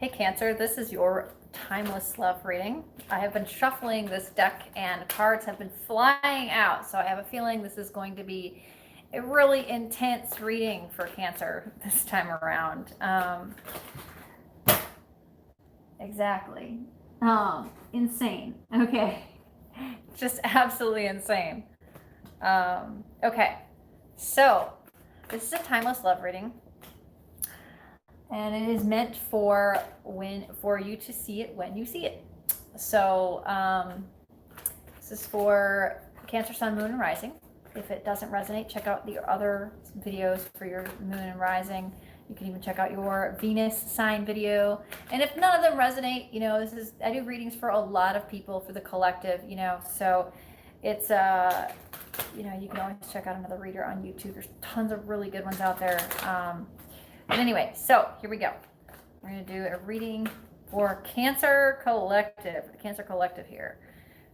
Hey Cancer, this is your timeless love reading. I have been shuffling this deck and cards have been flying out, so I have a feeling this is going to be a really intense reading for Cancer this time around. Exactly. Insane. Okay. Just absolutely insane. Okay. So, this is a timeless love reading. And it is meant for you to see it when you see it. So this is for Cancer, Sun, Moon, and Rising. If it doesn't resonate, check out the other videos for your Moon and Rising. You can even check out your Venus sign video. And if none of them resonate, I do readings for a lot of people, for the collective, so it's you can always check out another reader on YouTube. There's tons of really good ones out there. But anyway, so here we go. We're going to do a reading for Cancer Collective. The Cancer Collective here.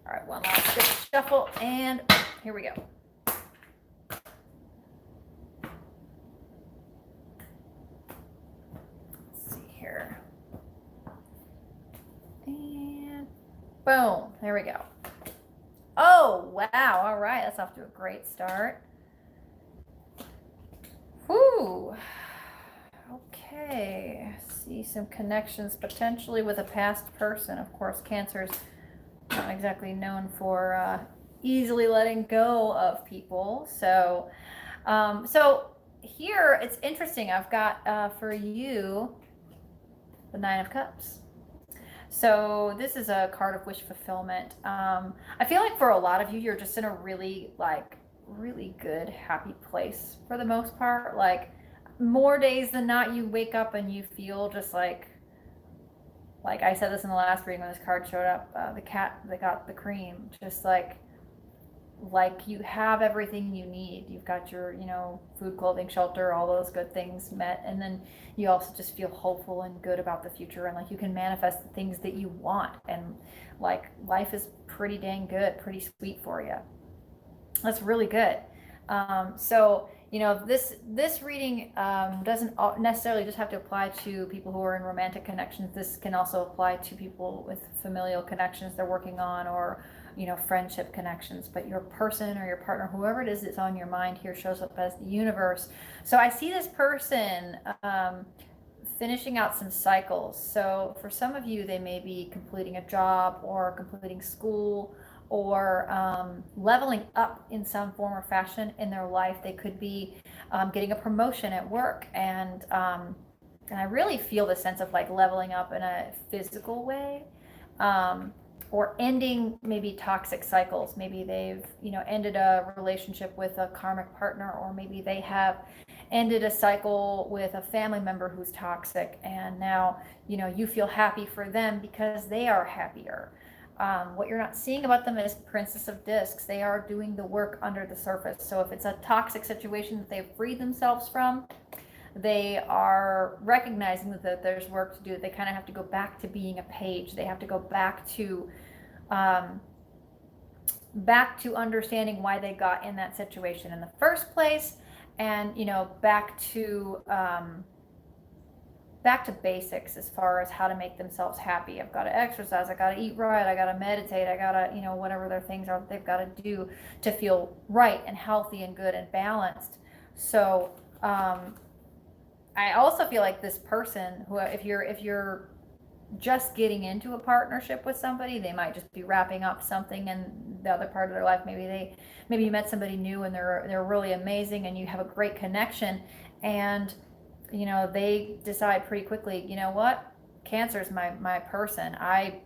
All right, one last good shuffle, and here we go. Let's see here. And boom, there we go. Oh, wow. All right, that's off to a great start. Whew. Okay, see some connections potentially with a past person. Of course, Cancer's not exactly known for easily letting go of people. So, so here it's interesting. I've got for you the Nine of Cups. So this is a card of wish fulfillment. I feel like for a lot of you, you're just in a really good, happy place for the most part. Like, more days than not, you wake up and you feel just like I said this in the last reading when this card showed up, the cat that got the cream, just like you have everything you need. You've got your, food, clothing, shelter, all those good things met. And then you also just feel hopeful and good about the future. And like you can manifest the things that you want. And like life is pretty dang good, pretty sweet for you. That's really good. So, this reading doesn't necessarily just have to apply to people who are in romantic connections. This can also apply to people with familial connections they're working on, or, friendship connections. But your person or your partner, whoever it is that's on your mind here, shows up as the universe. So I see this person finishing out some cycles. So for some of you, they may be completing a job or completing school, or leveling up in some form or fashion in their life. They could be getting a promotion at work, and I really feel the sense of like leveling up in a physical way, or ending maybe toxic cycles. Maybe they've ended a relationship with a karmic partner, or maybe they have ended a cycle with a family member who's toxic, and now you feel happy for them because they are happier. What you're not seeing about them is Princess of Discs. They are doing the work under the surface. So if it's a toxic situation that they've freed themselves from, they are recognizing that there's work to do. They kind of have to go back to being a page. They have to go back to understanding why they got in that situation in the first place, and back to basics as far as how to make themselves happy. I've got to exercise, I got to eat right, I got to meditate, I got to, whatever their things are that they've got to do to feel right and healthy and good and balanced. So I also feel like this person, who if you're just getting into a partnership with somebody, they might just be wrapping up something in the other part of their life. Maybe you met somebody new and they're really amazing and you have a great connection, and they decide pretty quickly, what, Cancer's my person. I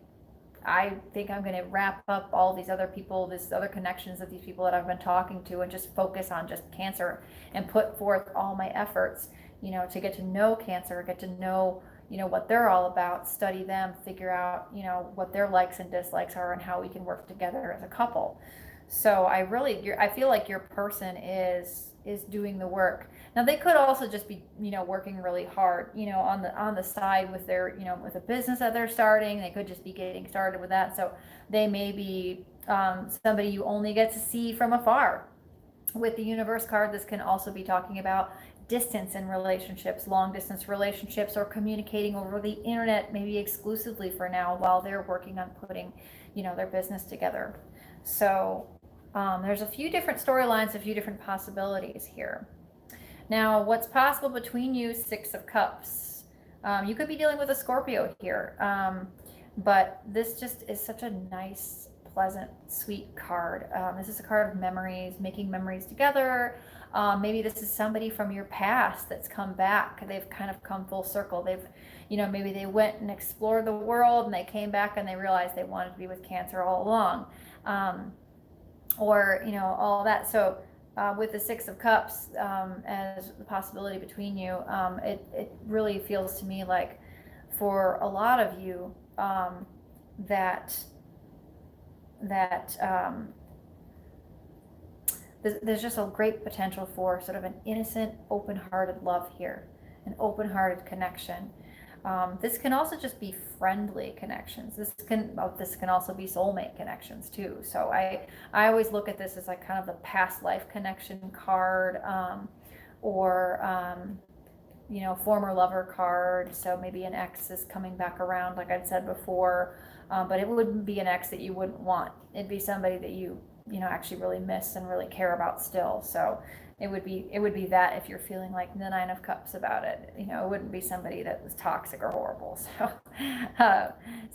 think I'm going to wrap up all these other people, these other connections of these people that I've been talking to, and just focus on just Cancer and put forth all my efforts, to get to know Cancer, get to know, what they're all about, study them, figure out, what their likes and dislikes are, and how we can work together as a couple. So I feel like your person is doing the work. Now they could also just be, working really hard, on the side with their, with a business that they're starting. They could just be getting started with that. So they may be somebody you only get to see from afar. With the Universe card, this can also be talking about distance in relationships, long distance relationships, or communicating over the internet, maybe exclusively for now, while they're working on putting, their business together. So there's a few different storylines, a few different possibilities here. Now, what's possible between you, Six of Cups? You could be dealing with a Scorpio here, but this just is such a nice, pleasant, sweet card. This is a card of memories, making memories together. Maybe this is somebody from your past that's come back. They've kind of come full circle. They've, maybe they went and explored the world and they came back and they realized they wanted to be with Cancer all along. Or, all that. So with the Six of Cups as the possibility between you, it really feels to me like for a lot of you that there's just a great potential for sort of an innocent, open-hearted love here, an open-hearted connection. This can also just be friendly connections. This can also be soulmate connections too. So I always look at this as like kind of the past life connection card, or former lover card. So maybe an ex is coming back around, like I'd said before, but it wouldn't be an ex that you wouldn't want. It'd be somebody that you actually really miss and really care about still. So it would be that if you're feeling like the Nine of Cups about it. It wouldn't be somebody that was toxic or horrible. So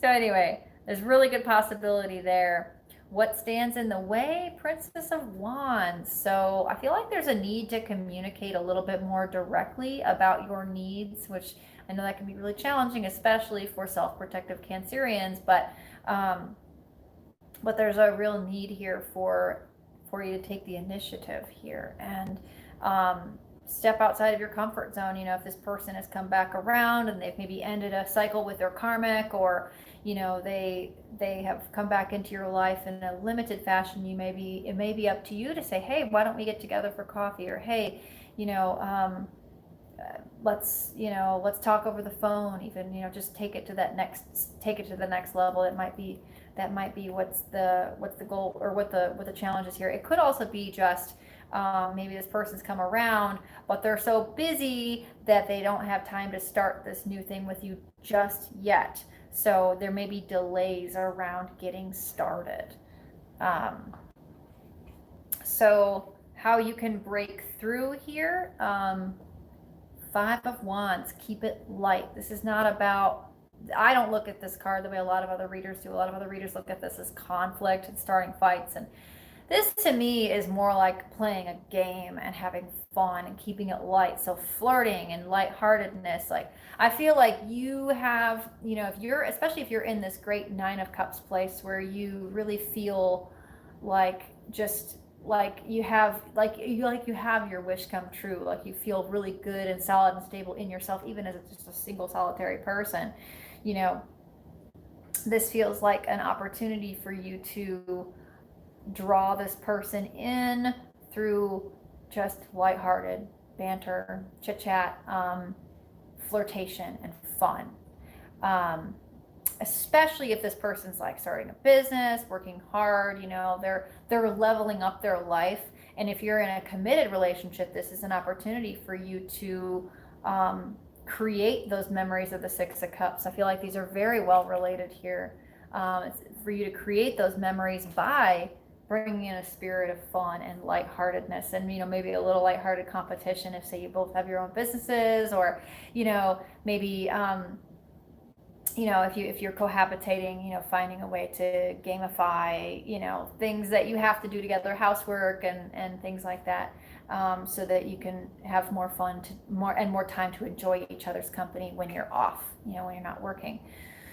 anyway, there's really good possibility there. What stands in the way? Princess of Wands. So I feel like there's a need to communicate a little bit more directly about your needs, which I know that can be really challenging, especially for self-protective Cancerians, but there's a real need here for you to take the initiative here and step outside of your comfort zone. If this person has come back around and they've maybe ended a cycle with their karmic, or they have come back into your life in a limited fashion, it may be up to you to say, hey, why don't we get together for coffee? Or hey, let's talk over the phone. Even just take it to the next level. That might be what's the goal, or what the challenge is here. It could also be just maybe this person's come around, but they're so busy that they don't have time to start this new thing with you just yet. So there may be delays around getting started. So how you can break through here? Five of Wands, keep it light. This is not about, I don't look at this card the way a lot of other readers do. A lot of other readers look at this as conflict and starting fights. And this to me is more like playing a game and having fun and keeping it light. So flirting and lightheartedness. Like, I feel like you have, especially if you're in this great Nine of Cups place where you really feel like just like you have your wish come true, like you feel really good and solid and stable in yourself, even as just a single solitary person. This feels like an opportunity for you to draw this person in through just lighthearted banter, chit chat, flirtation, and fun. Especially if this person's like starting a business, working hard, they're leveling up their life. And if you're in a committed relationship, this is an opportunity for you to create those memories of the Six of Cups. I feel like these are very well related here. It's for you to create those memories by bringing in a spirit of fun and lightheartedness, and maybe a little lighthearted competition if, say, you both have your own businesses, or maybe if you're cohabitating, finding a way to gamify, things that you have to do together, housework and things like that, so that you can have more fun, more time to enjoy each other's company when you're off, when you're not working.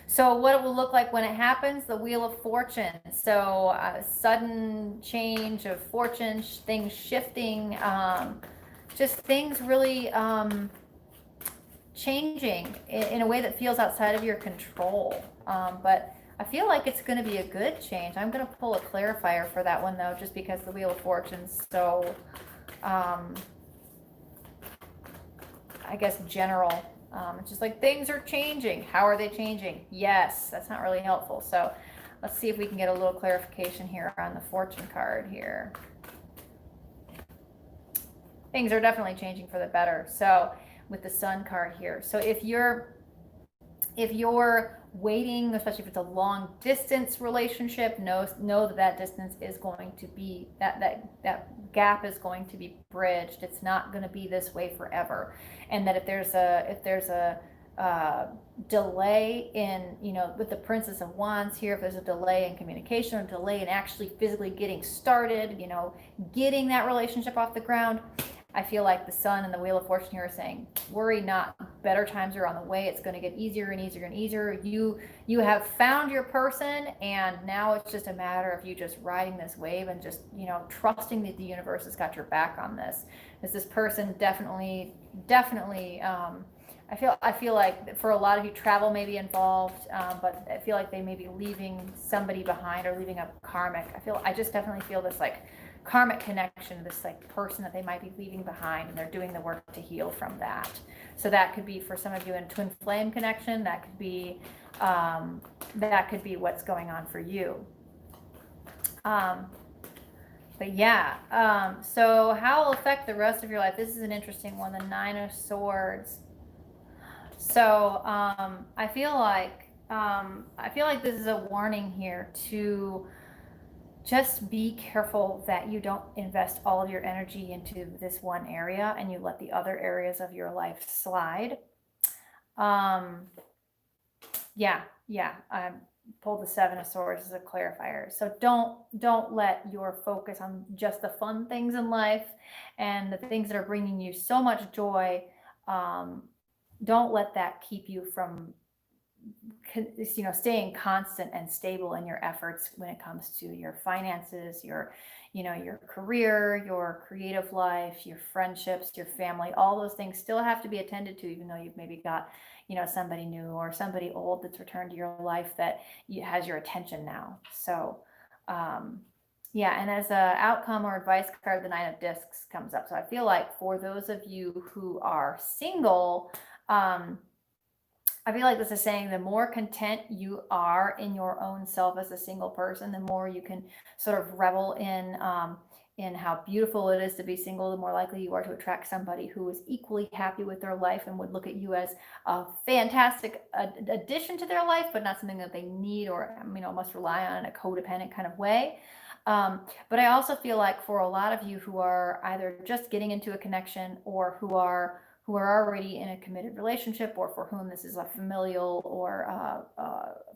So what it will look like when it happens, the Wheel of Fortune. So sudden change of fortune, things shifting, just things really changing in a way that feels outside of your control. But I feel like it's going to be a good change. I'm going to pull a clarifier for that one, though, just because the Wheel of Fortune's so, I guess, general. It's just like things are changing. How are they changing? Yes, that's not really helpful. So let's see if we can get a little clarification here on the Fortune card here. things are definitely changing for the better. So with the Sun card here, so if you're waiting, especially if it's a long distance relationship, know that that distance is going to be that gap is going to be bridged. It's not going to be this way forever, and that if there's a delay in, with the Princess of Wands here, if there's a delay in communication or delay in actually physically getting started, getting that relationship off the ground, I feel like the Sun and the Wheel of Fortune here are saying, worry not, better times are on the way. It's going to get easier and easier and easier. You have found your person, and now it's just a matter of you just riding this wave and just, trusting that the universe has got your back on this. Because this person definitely, I feel like for a lot of you, travel may be involved, but I feel like they may be leaving somebody behind or leaving a karmic. I just definitely feel this like karmic connection to this like person that they might be leaving behind, and they're doing the work to heal from that. So that could be for some of you in twin flame connection. That could be what's going on for you. But yeah, so how will affect the rest of your life? This is an interesting one, the Nine of Swords. So I feel like this is a warning here to just be careful that you don't invest all of your energy into this one area and you let the other areas of your life slide. I pulled the Seven of Swords as a clarifier. So don't let your focus on just the fun things in life and the things that are bringing you so much joy. Don't let that keep you from staying constant and stable in your efforts when it comes to your finances, your career, your creative life, your friendships, your family. All those things still have to be attended to, even though you've maybe got somebody new or somebody old that's returned to your life that has your attention now. So and as a outcome or advice card, the Nine of Discs comes up. So I feel like for those of you who are single, I feel like this is saying the more content you are in your own self as a single person, the more you can sort of revel in how beautiful it is to be single, the more likely you are to attract somebody who is equally happy with their life and would look at you as a fantastic addition to their life, but not something that they need or must rely on in a codependent kind of way. But I also feel like for a lot of you who are either just getting into a connection or who are already in a committed relationship, or for whom this is a familial or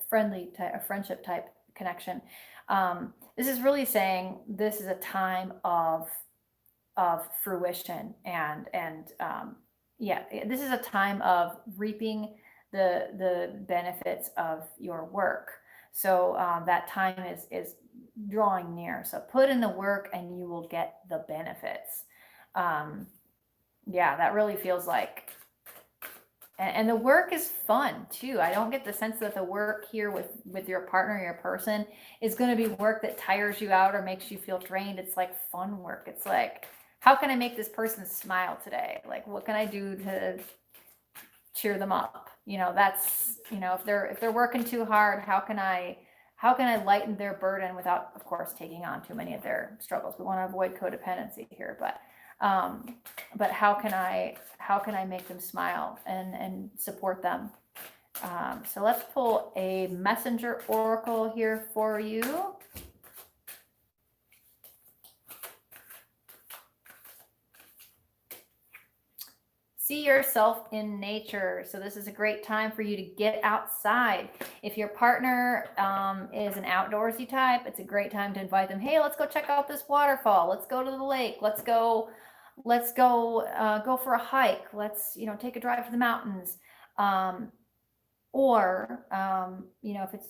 friendly type, a friendship type connection, this is really saying this is a time of fruition and this is a time of reaping the benefits of your work. So that time is drawing near. So put in the work and you will get the benefits. That really feels like, and the work is fun too. I don't get the sense that the work here with your partner, your person, is going to be work that tires you out or makes you feel drained. It's like fun work. It's like, how can I make this person smile today? Like, what can I do to cheer them up? That's, if they're working too hard, how can I lighten their burden without, of course, taking on too many of their struggles? We want to avoid codependency here, but how can I make them smile and support them? So let's pull a messenger oracle here for you. See yourself in nature. So this is a great time for you to get outside. If your partner is an outdoorsy type, it's a great time to invite them. Hey, let's go check out this waterfall. Let's go to the lake. Let's go for a hike. Let's take a drive to the mountains.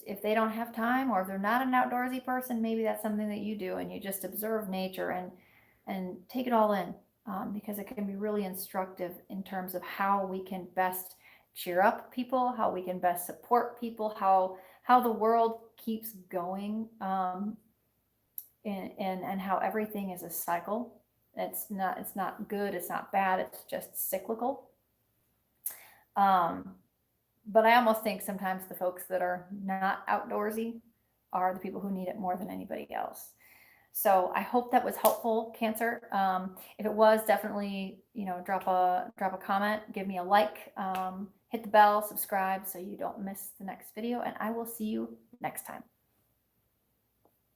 If they don't have time, or if they're not an outdoorsy person, maybe that's something that you do and you just observe nature and take it all in. Because it can be really instructive in terms of how we can best cheer up people, how we can best support people, how the world keeps going, and how everything is a cycle. It's not good, it's not bad, it's just cyclical. But I almost think sometimes the folks that are not outdoorsy are the people who need it more than anybody else. So I hope that was helpful, Cancer. If it was, definitely, drop a comment, give me a like, hit the bell, subscribe so you don't miss the next video, and I will see you next time.